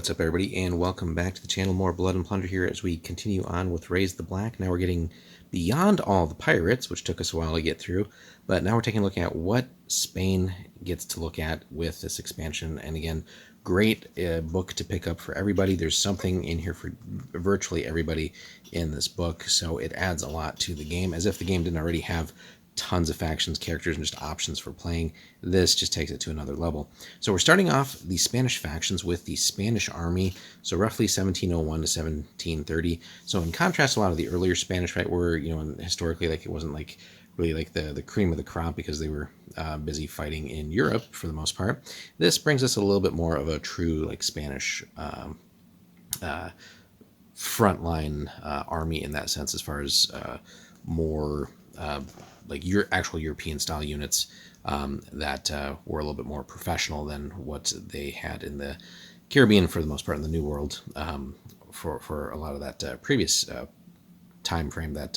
What's up, everybody, and welcome back to the channel. More Blood and Plunder here as we continue on with Raise the Black. Now we're getting beyond all the pirates, which took us a while to get through, but now we're taking a look at what Spain gets to look at with this expansion. And again, great book to pick up for everybody. There's something in here for virtually everybody in this book, so it adds a lot to the game, as if the game didn't already have tons of factions, characters, and just options for playing. This just takes it to another level. So we're starting off the Spanish factions with the Spanish army, so roughly 1701 to 1730. So in contrast, a lot of the earlier Spanish, right, were, historically, like, it wasn't like really like the cream of the crop because they were busy fighting in Europe for the most part. This brings us a little bit more of a true like Spanish frontline army in that sense, as far as more like your actual European style units that were a little bit more professional than what they had in the Caribbean for the most part, in the New World, for a lot of that previous time frame that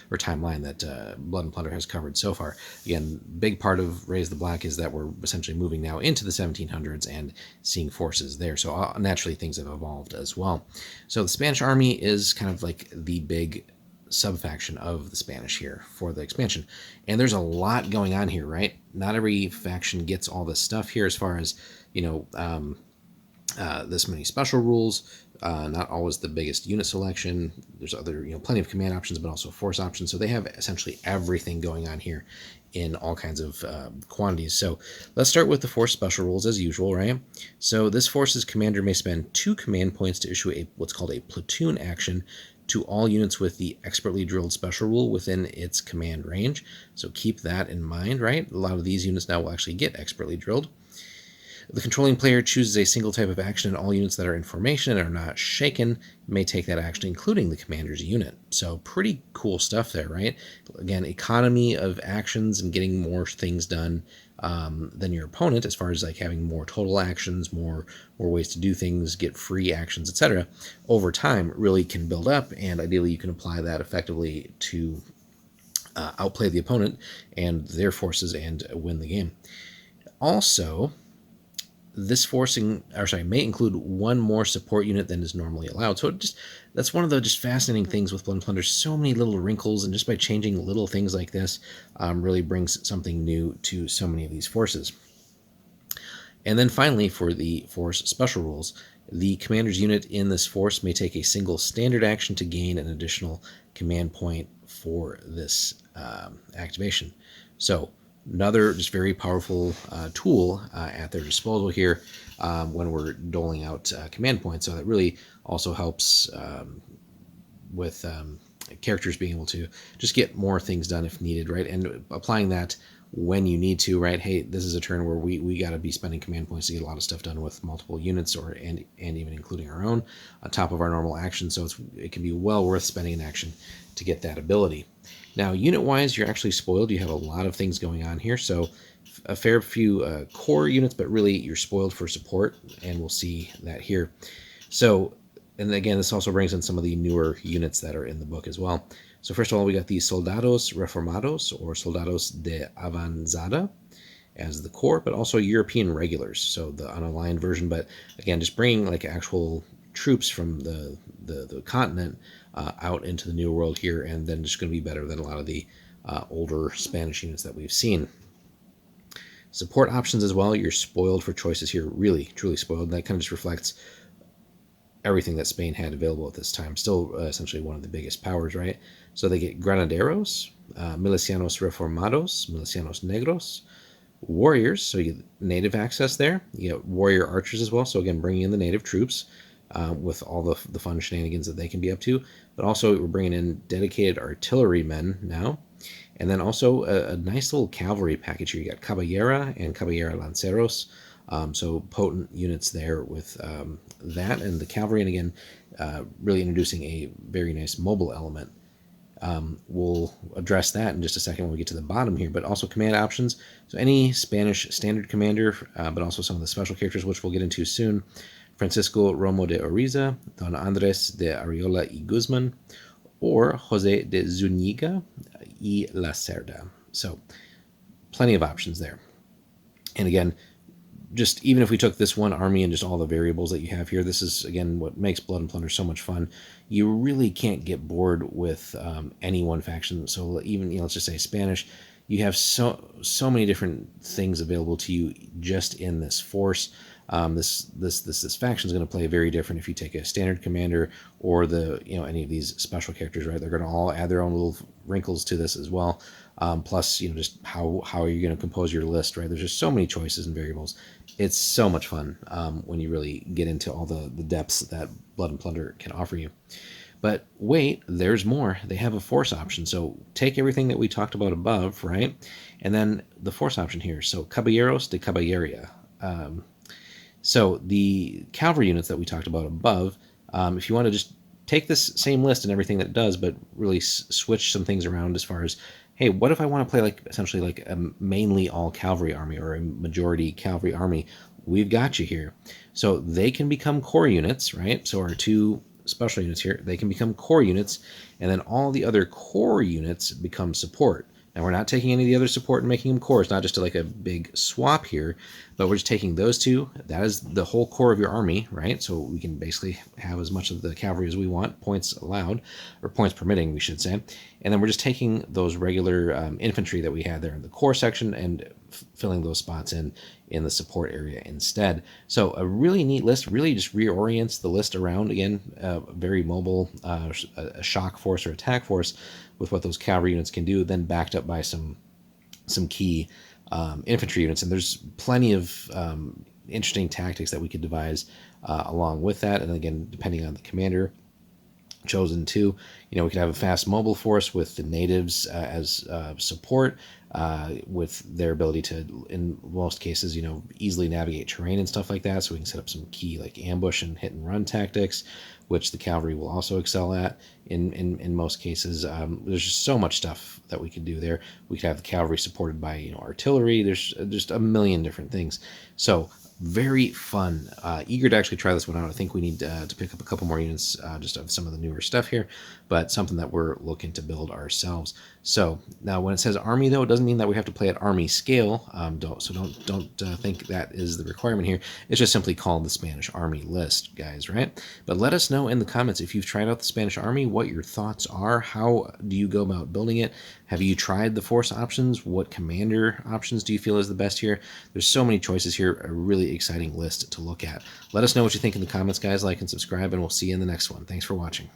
or timeline that Blood and Plunder has covered so far. Again, big part of Raise the Black is that we're essentially moving now into the 1700s and seeing forces there. So naturally things have evolved as well. So the Spanish army is kind of like the big sub-faction of the Spanish here for the expansion. And there's a lot going on here, right? Not every faction gets all this stuff here, as far as, this many special rules, not always the biggest unit selection. There's other, plenty of command options, but also force options. So they have essentially everything going on here in all kinds of quantities. So let's start with the force special rules as usual, right? So this force's commander may spend 2 command points to issue what's called a platoon action to all units with the expertly drilled special rule within its command range. So keep that in mind, right? A lot of these units now will actually get expertly drilled. The controlling player chooses a single type of action, and all units that are in formation and are not shaken may take that action, including the commander's unit. So pretty cool stuff there, right? Again, economy of actions and getting more things done than your opponent, as far as like having more total actions, more ways to do things, get free actions, etc. over time really can build up, and ideally you can apply that effectively to outplay the opponent and their forces and win the game. Also, this may include 1 more support unit than is normally allowed. So that's one of the just fascinating things with Blood and Plunder. So many little wrinkles, and just by changing little things like this, really brings something new to so many of these forces. And then finally, for the force special rules, the commander's unit in this force may take a single standard action to gain an additional command point for this activation. So another just very powerful tool at their disposal here when we're doling out command points. So that really also helps with characters being able to just get more things done if needed, right? And applying that when you need to, right? Hey, this is a turn where we got to be spending command points to get a lot of stuff done with multiple units, and even including our own on top of our normal action. So it can be well worth spending an action to get that ability. Now, unit-wise, you're actually spoiled. You have a lot of things going on here. So a fair few core units, but really you're spoiled for support, and we'll see that here. So, and again, this also brings in some of the newer units that are in the book as well. So first of all, we got the Soldados Reformados, or Soldados de Avanzada, as the core, but also European regulars, so the unaligned version. But again, just bringing like actual troops from the continent out into the New World here, and then just going to be better than a lot of the older Spanish units that we've seen. Support options as well, you're spoiled for choices here, really, truly spoiled. And that kind of just reflects everything that Spain had available at this time. Still essentially one of the biggest powers, right? So they get Granaderos, Milicianos Reformados, Milicianos Negros, Warriors, so you get native access there. You get Warrior Archers as well, so again, bringing in the native troops with all the fun shenanigans that they can be up to. But also we're bringing in dedicated artillerymen now. And then also a nice little cavalry package here. You got Caballera and Caballera Lanceros. So potent units there with that and the cavalry. And again, really introducing a very nice mobile element. We'll address that in just a second when we get to the bottom here, but also command options. So any Spanish standard commander, but also some of the special characters, which we'll get into soon. Francisco Romo de Oriza, Don Andres de Ariola y Guzman, or Jose de Zuniga y La Cerda. So plenty of options there. And again, just even if we took this one army and just all the variables that you have here, this is again what makes Blood and Plunder so much fun. You really can't get bored with any one faction. So even, let's just say Spanish, you have so many different things available to you just in this force. This faction is going to play very different if you take a standard commander or any of these special characters, right? They're going to all add their own little wrinkles to this as well. Plus, just how are you going to compose your list, right? There's just so many choices and variables. It's so much fun when you really get into all the depths that Blood and Plunder can offer you. But wait, there's more. They have a force option. So take everything that we talked about above, right? And then the force option here. So Caballeros de Caballeria. So the cavalry units that we talked about above, if you want to just take this same list and everything that it does, but really switch some things around as far as, hey, what if I want to play essentially like a mainly all cavalry army or a majority cavalry army? We've got you here. So they can become core units, right? So our two special units here, they can become core units, and then all the other core units become support. Now, we're not taking any of the other support and making them core. It's not just like a big swap here, but we're just taking those two. That is the whole core of your army, right? So we can basically have as much of the cavalry as we want, points allowed, or points permitting, we should say. And then we're just taking those regular infantry that we had there in the core section and filling those spots in the support area instead. So a really neat list, really just reorients the list around, again, very mobile, a shock force or attack force with what those cavalry units can do, then backed up by some key infantry units. And there's plenty of interesting tactics that we could devise along with that. And again, depending on the commander chosen too, we could have a fast mobile force with the natives as support, with their ability to, in most cases, easily navigate terrain and stuff like that. So we can set up some key like ambush and hit and run tactics, which the cavalry will also excel at in most cases. There's just so much stuff that we could do there. We could have the cavalry supported by artillery. There's just a million different things. So very fun. Eager to actually try this one out. I think we need to pick up a couple more units just of some of the newer stuff here, but something that we're looking to build ourselves. So now when it says army, though, it doesn't mean that we have to play at army scale. Don't think that is the requirement here. It's just simply called the Spanish Army list, guys, right? But let us know in the comments if you've tried out the Spanish Army, what your thoughts are. How do you go about building it? Have you tried the force options? What commander options do you feel is the best here? There's so many choices here. A really exciting list to look at. Let us know what you think in the comments, guys. Like and subscribe, and we'll see you in the next one. Thanks for watching.